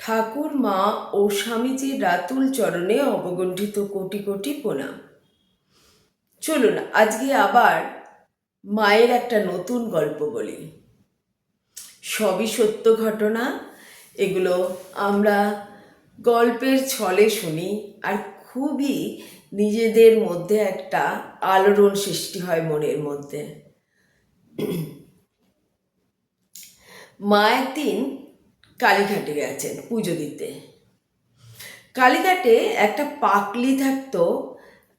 ঠাকুর মা ও স্বামীজির রাতুল চরণে অবগুণ্ঠিত কোটি কোটি প্রণাম। চলুন আজকে আবার মায়ের একটা নতুন গল্প বলি। সবই সত্য ঘটনা। এগুলো আমরা গল্পের ছলে শুনি আর খুবই নিজেদের মধ্যে একটা আলোড়ন সৃষ্টি হয় মনের মধ্যে। মা একদিন কালীঘাটে গেছেন পুজো দিতে। কালীঘাটে একটা পাকলি থাকতো,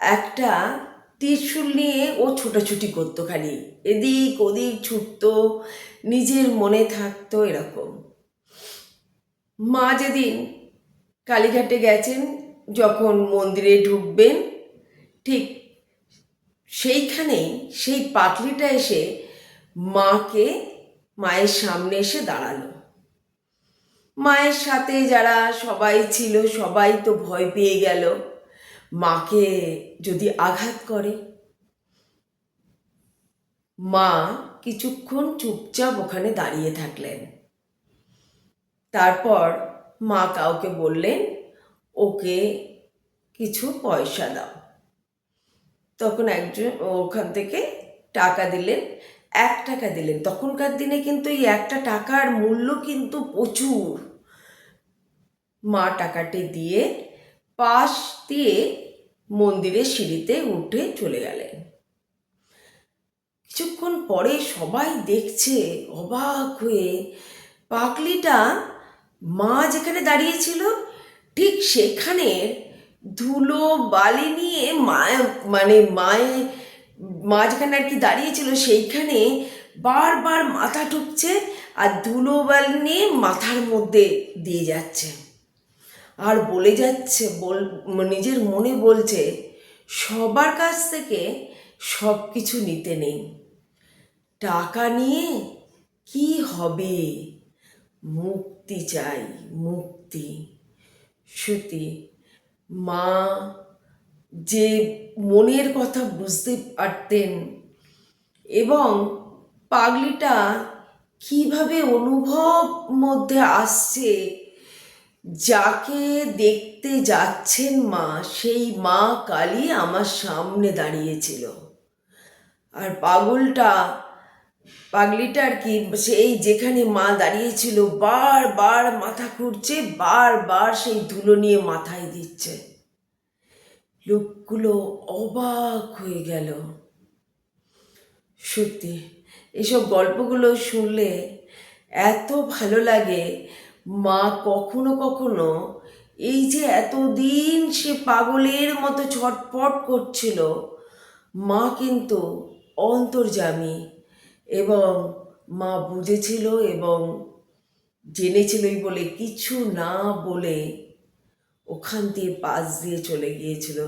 একটা ত্রিশূল নিয়ে ও ছোটাছুটি করতো, খালি এদিক ওদিক ছুটতো, নিজের মনে থাকতো এরকম। মা যেদিন কালীঘাটে গেছেন, যখন মন্দিরে ঢুকবেন ঠিক সেইখানেই সেই পাকলিটা এসে মায়ের সামনে এসে দাঁড়ালো। মায়ের সাথে যারা সবাই ছিল সবাই তো ভয় পেয়ে গেল, মাকে যদি আঘাত করে। মা কিছুক্ষণ চুপচাপ ওখানে দাঁড়িয়ে থাকলেন। তারপর মা কাউকে বললেন, ওকে কিছু পয়সা দাও। তখন একজন ওখান থেকে টাকা দিলেন, 1 টাকা দিলেন। তখনকার দিনে কিন্তু এই একটা টাকার মূল্য কিন্তু প্রচুর। মা টাকাটি দিয়ে পাশ দিয়ে মন্দিরের সিঁড়িতে উঠে চলে গেলেন। কিছুক্ষণ পরে সবাই দেখছে অবাক হয়ে, পাগলিটা মা যেখানে দাঁড়িয়েছিল ঠিক সেখানে ধুলো বালি নিয়ে মা যেখানে আর কি দাঁড়িয়েছিল সেইখানে বারবার মাথা ঠুকছে আর ধুলো বালি নিয়ে মাথার মধ্যে দিয়ে যাচ্ছে আর বলে যাচ্ছে, নিজের মনে বলছে, সবার কাছ থেকে সব কিছু নিতে নেই, টাকা নিয়ে কি হবে, মুক্তি চাই, মুক্তি। সত্যি মা যে মনের কথা বুঝতে পারতেন এবং পাগলিটা কিভাবে অনুভব মধ্যে আসছে, যাকে দেখতে যাচ্ছেন মা, সেই মা কালী আমার সামনে দাঁড়িয়েছিল। আর পাগলিটা আর কি সেই যেখানে মা দাঁড়িয়েছিল বারবার মাথা ঘুরছে, বারবার সেই ধুলো নিয়ে মাথায় দিচ্ছে। লোকগুলো অবাক হয়ে গেল। সত্যি এসব গল্পগুলো শুনলে এত ভালো লাগে। মা কখনো কখনো এই যে এতদিন সে পাগলের মতো ছটফট করছিল, মা কিন্তু অন্তর্যামী এবং মা বুঝেছিল এবং জেনেছিলই বলে কিছু না বলে ওখান দিয়ে পাশ দিয়ে চলে গিয়েছিল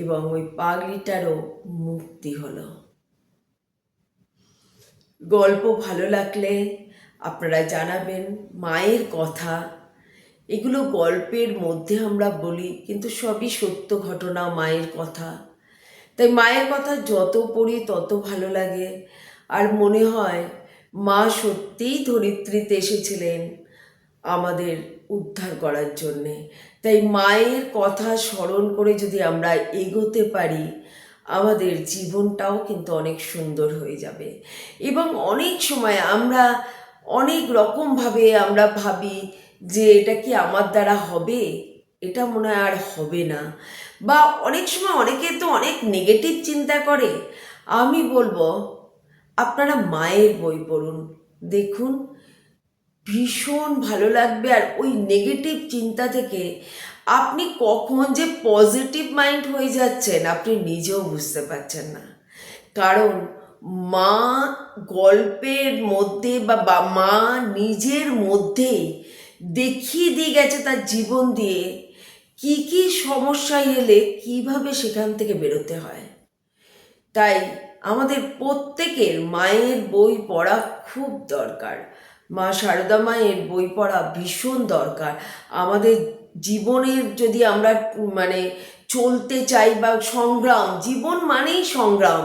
এবং ওই পাগলিটারও মুক্তি হলো। গল্প ভালো লাগলে আপনারা জানাবেন। মায়ের কথা এগুলো গল্পের মধ্যে আমরা বলি, কিন্তু সবই সত্য ঘটনা, মায়ের কথা। তাই মায়ের কথা যত পড়ি তত ভালো লাগে আর মনে হয় মা সত্যিই ধরিত্রীতে এসেছিলেন আমাদের উদ্ধার করার জন্যে। তাই মায়ের কথা স্মরণ করে যদি আমরা এগোতে পারি, আমাদের জীবনটাও কিন্তু অনেক সুন্দর হয়ে যাবে। এবং অনেক সময় আমরা অনেক রকমভাবে আমরা ভাবি যে এটা কি আমার দ্বারা হবে, এটা মনে হয় আর হবে না, বা অনেক সময় অনেকে তো অনেক নেগেটিভ চিন্তা করে। আমি বলবো আপনারা মায়ের বই পড়ুন, দেখুন ভীষণ ভালো লাগবে। আর ওই নেগেটিভ চিন্তা থেকে আপনি কখন যে পজিটিভ মাইন্ড হয়ে যাচ্ছেন আপনি নিজেও বুঝতে পারছেন না। কারণ মা গল্পের মধ্যে বা মা নিজের মধ্যেই দেখিয়ে দিয়ে গেছে তার জীবন দিয়ে কি কি সমস্যায় এলে কিভাবে সেখান থেকে বেরোতে হয়। তাই আমাদের প্রত্যেকের মায়ের বই পড়া খুব দরকার। মা সারদা মায়ের বই পড়া ভীষণ দরকার। আমাদের জীবনের যদি আমরা চলতে চাই বা সংগ্রাম, জীবন মানেই সংগ্রাম।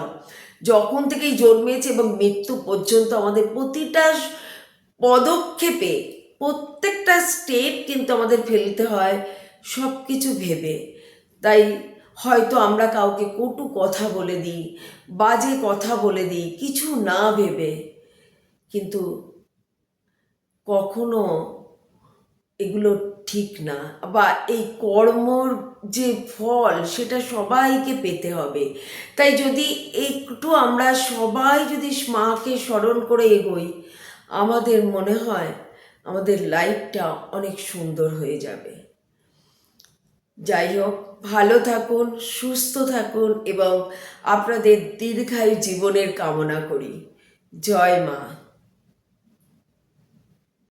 যখন থেকেই জন্মেছে এবং মৃত্যু পর্যন্ত আমাদের প্রতিটা পদক্ষেপে প্রত্যেকটা স্টেপ কিন্তু আমাদের ফেলতে হয় সব কিছু ভেবে। তাই হয়তো আমরা কাউকে কটু কথা বলে দিই, বাজে কথা বলে দিই কিছু না ভেবে, কিন্তু কখনো এগুলো ঠিক না। বা এই কর্মর যে ফল সেটা সবাইকে পেতে হবে। তাই যদি একটু আমরা সবাই যদি মাকে স্মরণ করে এগোই, আমাদের মনে হয় আমাদের লাইফটা অনেক সুন্দর হয়ে যাবে। যাই হোক, ভালো থাকুন, সুস্থ থাকুন এবং আপনাদের দীর্ঘায়ু জীবনের কামনা করি। জয় মা।